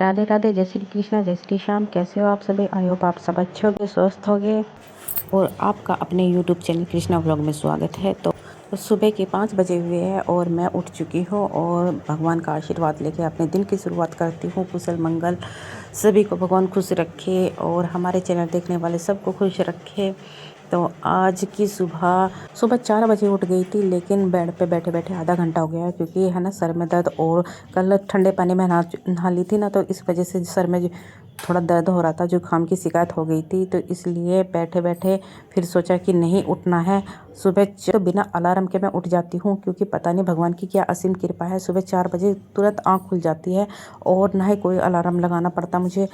राधे राधे, जय श्री कृष्णा, जय श्री श्याम। कैसे हो आप सभी? आई होप आप सब अच्छे होगे, स्वस्थ होगे। और आपका अपने यूट्यूब चैनल कृष्णा व्लॉग में स्वागत है। तो सुबह के 5 बजे हुए हैं और मैं उठ चुकी हूँ और भगवान का आशीर्वाद लेके अपने दिन की शुरुआत करती हूँ। कुशल मंगल सभी को भगवान खुश रखे और हमारे चैनल देखने वाले सबको खुश रखे। तो आज की सुबह सुबह 4 बजे उठ गई थी, लेकिन बेड पे बैठे बैठे आधा घंटा हो गया है, क्योंकि है ना सर में दर्द। और कल ठंडे पानी में नहा ली थी ना, तो इस वजह से सर में थोड़ा दर्द हो रहा था, जुकाम की शिकायत हो गई थी। तो इसलिए बैठे बैठे फिर सोचा कि नहीं उठना है। सुबह तो बिना अलार्म के मैं उठ जाती हूँ, क्योंकि पता नहीं भगवान की क्या असीम कृपा है। सुबह 4 बजे तुरंत आँख खुल जाती है और ना ही कोई अलार्म लगाना पड़ता मुझे,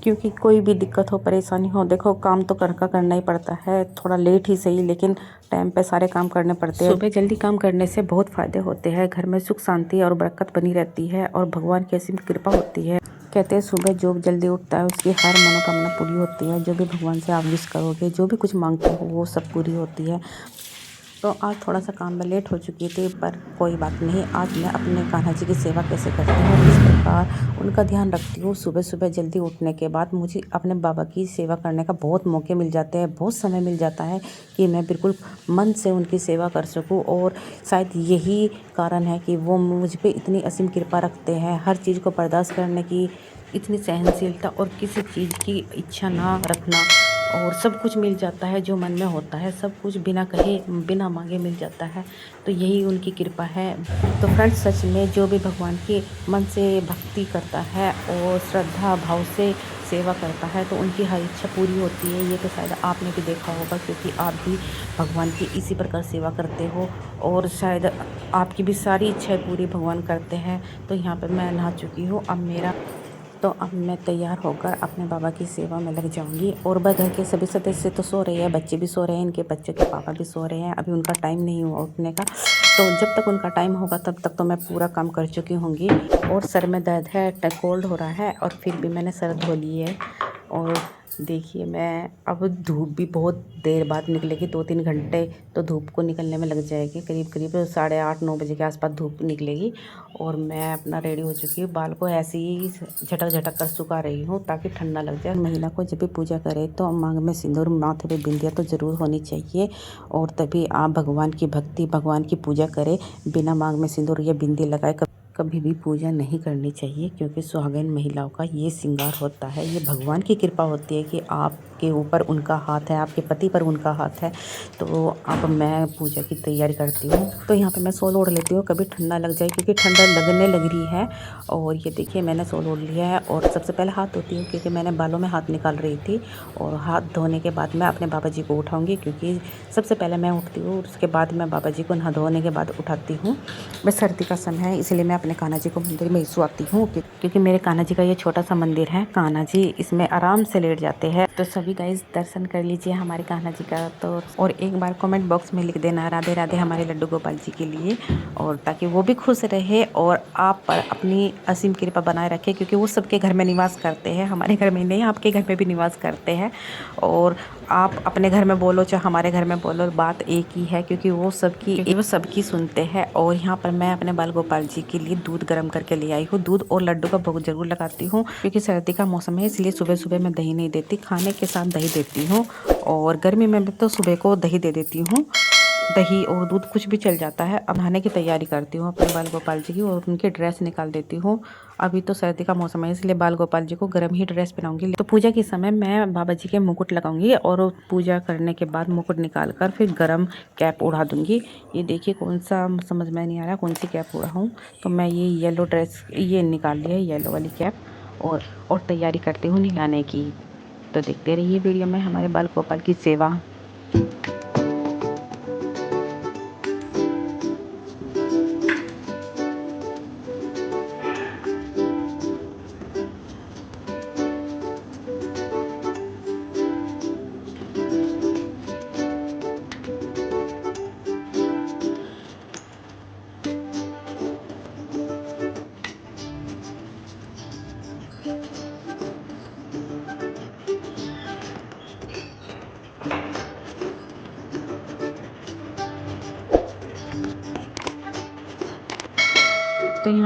क्योंकि कोई भी दिक्कत हो, परेशानी हो, देखो काम तो घर का करना ही पड़ता है। थोड़ा लेट ही सही, लेकिन टाइम पे सारे काम करने पड़ते हैं। सुबह जल्दी काम करने से बहुत फ़ायदे होते हैं, घर में सुख शांति और बरकत बनी रहती है और भगवान की असीम कृपा होती है। कहते हैं सुबह जो जल्दी उठता है उसकी हर मनोकामना पूरी होती है। जो भी भगवान से आप विश करोगे, जो भी कुछ मांगते हो, वो सब पूरी होती है। तो आज थोड़ा सा काम में लेट हो चुकी थी, पर कोई बात नहीं। आज मैं अपने कान्हा जी की सेवा कैसे करती हूँ, किस प्रकार उनका ध्यान रखती हूँ। सुबह सुबह जल्दी उठने के बाद मुझे अपने बाबा की सेवा करने का बहुत मौके मिल जाते हैं, बहुत समय मिल जाता है कि मैं बिल्कुल मन से उनकी सेवा कर सकूँ। और शायद यही कारण है कि वो मुझ पर इतनी असीम कृपा रखते हैं, हर चीज़ को बर्दाश्त करने की इतनी सहनशीलता और किसी चीज़ की इच्छा ना रखना। और सब कुछ मिल जाता है, जो मन में होता है सब कुछ बिना कहे बिना मांगे मिल जाता है। तो यही उनकी कृपा है। तो फ्रेंड्स, सच में जो भी भगवान की मन से भक्ति करता है और श्रद्धा भाव से सेवा करता है, तो उनकी हर इच्छा पूरी होती है। ये तो शायद आपने भी देखा होगा, क्योंकि आप भी भगवान की इसी प्रकार सेवा करते हो और शायद आपकी भी सारी इच्छाएं पूरी भगवान करते हैं। तो यहाँ पर मैं नहा चुकी हूँ। अब मैं तैयार होकर अपने बाबा की सेवा में लग जाऊंगी। और वह घर के सभी सदस्य तो सो रहे हैं, बच्चे भी सो रहे हैं, इनके बच्चों के पापा भी सो रहे हैं। अभी उनका टाइम नहीं हुआ उठने का, तो जब तक उनका टाइम होगा तब तक तो मैं पूरा काम कर चुकी होंगी। और सर में दर्द है, कोल्ड हो रहा है, और फिर भी मैंने सर धो ली है। और देखिए, मैं अब धूप भी बहुत देर बाद निकलेगी, 2-3 घंटे तो धूप को निकलने में लग जाएगी। करीब करीब 8:30-9 बजे के आसपास धूप निकलेगी। और मैं अपना रेडी हो चुकी हूँ, बाल को ऐसे ही झटक झटक कर सुखा रही हूँ ताकि ठंडा लग जाए। महिला को जब भी पूजा करे तो मांग में सिंदूर, माथे पे बिंदिया तो ज़रूर होनी चाहिए। और तभी आप भगवान की भक्ति, भगवान की पूजा करें। बिना मांग में सिंदूर या बिंदी लगाए कभी भी पूजा नहीं करनी चाहिए, क्योंकि सुहागन महिलाओं का ये श्रृंगार होता है। ये भगवान की कृपा होती है कि आपके ऊपर उनका हाथ है, आपके पति पर उनका हाथ है। तो अब मैं पूजा की तैयारी करती हूँ। तो यहाँ पे मैं शॉल ओढ़ लेती हूँ, कभी ठंडा लग जाए, क्योंकि ठंडा लगने लग रही है। और ये देखिए, मैंने शॉल ओढ़ लिया है। और सबसे पहले हाथ धोती हूँ, क्योंकि मैंने बालों में हाथ निकाल रही थी। और हाथ धोने के बाद मैं अपने बाबा जी को उठाऊँगी, क्योंकि सबसे पहले मैं उठती हूँ, उसके बाद मैं बाबा जी को नहा धोने के बाद उठाती हूँ। बस सर्दी का समय है, इसलिए मैं अपने कान्हा जी को मंदिर में ही सुआती हूँ, क्योंकि मेरे कान्हा जी का ये छोटा सा मंदिर है। कान्हा जी इसमें आराम से लेट जाते हैं। तो सभी गाइस दर्शन कर लीजिए हमारे कान्हा जी का। तो और एक बार कमेंट बॉक्स में लिख देना राधे राधे हमारे लड्डू गोपाल जी के लिए, और ताकि वो भी खुश रहे और आप पर अपनी असीम कृपा बनाए रखे, क्योंकि वो सबके घर में निवास करते हैं, हमारे घर में नहीं, आपके घर में भी निवास करते हैं। और आप अपने घर में बोलो चाहे हमारे घर में बोलो, बात एक ही है, क्योंकि वो सबकी सुनते हैं। और यहाँ पर मैं अपने बाल गोपाल जी के लिए दूध गर्म करके ले आई हूँ। दूध और लड्डू का भोग जरूर लगाती हूँ, क्योंकि सर्दी का मौसम है, इसलिए सुबह सुबह मैं दही नहीं देती, खाने के साथ दही देती हूँ। और गर्मी में भी तो सुबह को दही दे देती हूँ। दही और दूध कुछ भी चल जाता है। अब नहाने की तैयारी करती हूँ अपने बाल गोपाल जी की, और उनकी ड्रेस निकाल देती हूँ। अभी तो सर्दी का मौसम है, इसलिए बाल गोपाल जी को गर्म ही ड्रेस पहनाऊंगी। तो पूजा के समय मैं बाबा जी के मुकुट लगाऊंगी, और पूजा करने के बाद मुकुट निकाल कर फिर गर्म कैप उड़ा दूंगी। ये देखिए, कौन सा समझ में नहीं आ रहा कौन सी कैप उड़ाऊँ। तो मैं ये येलो ड्रेस ये निकाल लिया है, येलो वाली कैप। और तैयारी करती हूँ नहाने की। तो देखते रहिए वीडियो में हमारे बाल गोपाल की सेवा।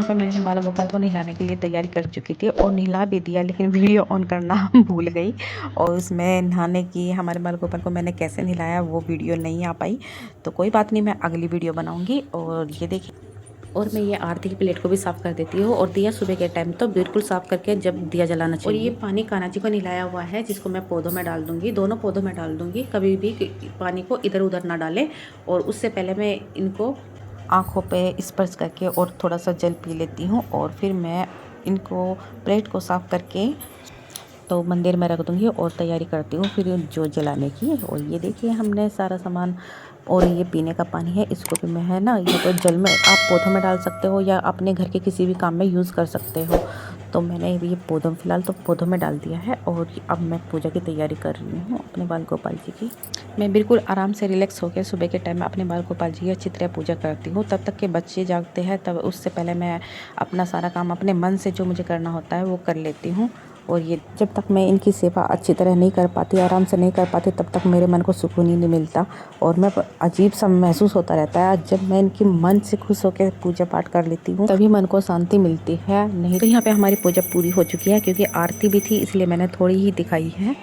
पे मैंने बाल गोपाल को नहलाने के लिए तैयारी कर चुकी थी और नहला भी दिया, लेकिन वीडियो ऑन करना भूल गई और उसमें नहाने की हमारे बाल गोपाल को मैंने कैसे नहलाया वो वीडियो नहीं आ पाई। तो कोई बात नहीं, मैं अगली वीडियो बनाऊँगी। और ये देखिए, और मैं ये आरती की प्लेट को भी साफ़ कर देती हूँ और दिया सुबह के टाइम तो बिल्कुल साफ़ करके जब दिया जलाना चाहिए। और ये पानी कान्हा जी को नहलाया हुआ है, जिसको मैं पौधों में डाल दूँगी, दोनों पौधों में डाल दूँगी। कभी भी पानी को इधर उधर ना डालें। और उससे पहले मैं इनको आँखों पे स्पर्श करके और थोड़ा सा जल पी लेती हूँ और फिर मैं इनको प्लेट को साफ़ करके तो मंदिर में रख दूँगी और तैयारी करती हूँ फिर जो जलाने की। और ये देखिए हमने सारा सामान, और ये पीने का पानी है, इसको भी मैं है ना, ये तो जल में आप पौधों में डाल सकते हो या अपने घर के किसी भी काम में यूज़ कर सकते हो। तो मैंने ये पौधों फ़िलहाल तो पौधों में डाल दिया है और अब मैं पूजा की तैयारी कर रही हूँ अपने बाल गोपाल जी की। मैं बिल्कुल आराम से रिलैक्स होकर सुबह के टाइम में अपने बाल गोपाल जी की अच्छी तरह पूजा करती हूँ। तब तक के बच्चे जागते हैं, तब उससे पहले मैं अपना सारा काम अपने मन से जो मुझे करना होता है वो कर लेती हूँ। और ये जब तक मैं इनकी सेवा अच्छी तरह नहीं कर पाती, आराम से नहीं कर पाती, तब तक मेरे मन को सुकून ही नहीं मिलता और मैं अजीब सा महसूस होता रहता है। जब मैं इनकी मन से खुश होकर पूजा पाठ कर लेती हूँ तभी मन को शांति मिलती है। नहीं तो यहाँ पे हमारी पूजा पूरी हो चुकी है, क्योंकि आरती भी थी इसलिए मैंने थोड़ी ही दिखाई है।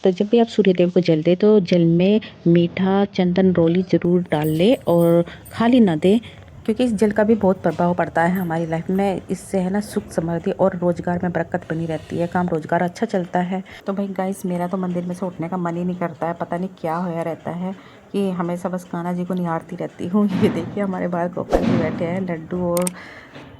तो जब भी आप सूर्यदेव को जल दें तो जल में मीठा चंदन रोली ज़रूर डाल लें और खाली ना दें, क्योंकि इस जल का भी बहुत प्रभाव पड़ता है हमारी लाइफ में। इससे है ना सुख समृद्धि और रोज़गार में बरकत बनी रहती है, काम रोज़गार अच्छा चलता है। तो भाई गाइस, मेरा तो मंदिर में से उठने का मन ही नहीं करता है, पता नहीं क्या होया रहता है कि हमेशा बस कान्हा जी को निहारती रहती हूँ। ये देखिए हमारे बाल गोपाल जी बैठे हैं, लड्डू और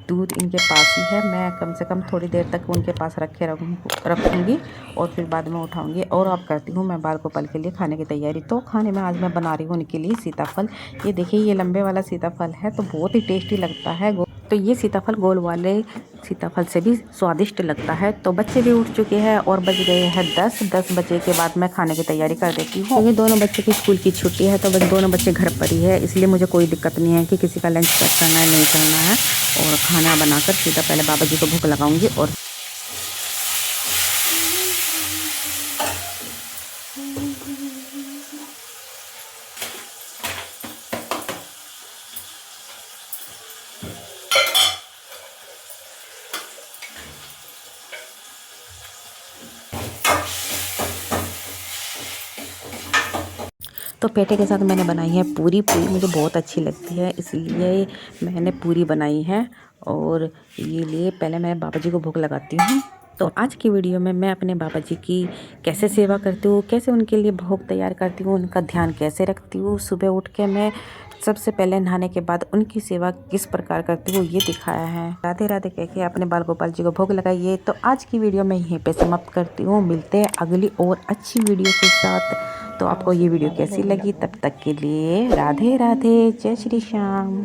दूध इनके पास ही है। मैं कम से कम थोड़ी देर तक उनके पास रखूँगी और फिर बाद में उठाऊँगी। और अब करती हूँ मैं बाल गोपाल के लिए खाने की तैयारी। तो खाने में आज मैं बना रही हूँ उनके लिए सीताफल। ये देखिए ये लंबे वाला सीताफल है तो बहुत ही टेस्टी लगता है। तो ये सीताफल गोल वाले सीताफल से भी स्वादिष्ट लगता है। तो बच्चे भी उठ चुके हैं और बज गए हैं 10 बजे के बाद मैं खाने की तैयारी कर देती हूँ। क्योंकि दोनों बच्चे की स्कूल की छुट्टी है तो बस दोनों बच्चे घर पर ही है, इसलिए मुझे कोई दिक्कत नहीं है कि किसी का लंच पैक करना है नहीं करना है। और खाना बनाकर सीधा पहले बाबा जी को भूख लगाऊंगी। और तो पेठे के साथ मैंने बनाई है पूरी मुझे बहुत अच्छी लगती है, इसलिए मैंने पूरी बनाई है। और ये लिए पहले मैं बाबा जी को भोग लगाती हूँ। तो आज की वीडियो में मैं अपने बाबा जी की कैसे सेवा करती हूँ, कैसे उनके लिए भोग तैयार करती हूँ, उनका ध्यान कैसे रखती हूँ, सुबह उठ के मैं सबसे पहले नहाने के बाद उनकी सेवा किस प्रकार करती हूँ ये दिखाया है। राधे राधे कह के अपने बाल गोपाल जी को भोग लगाइए। तो आज की वीडियो मैं यहीं पे समाप्त करती हूँ, मिलते हैं अगली और अच्छी वीडियो के साथ। तो आपको ये वीडियो कैसी लगी, तब तक के लिए राधे राधे, जय श्री श्याम।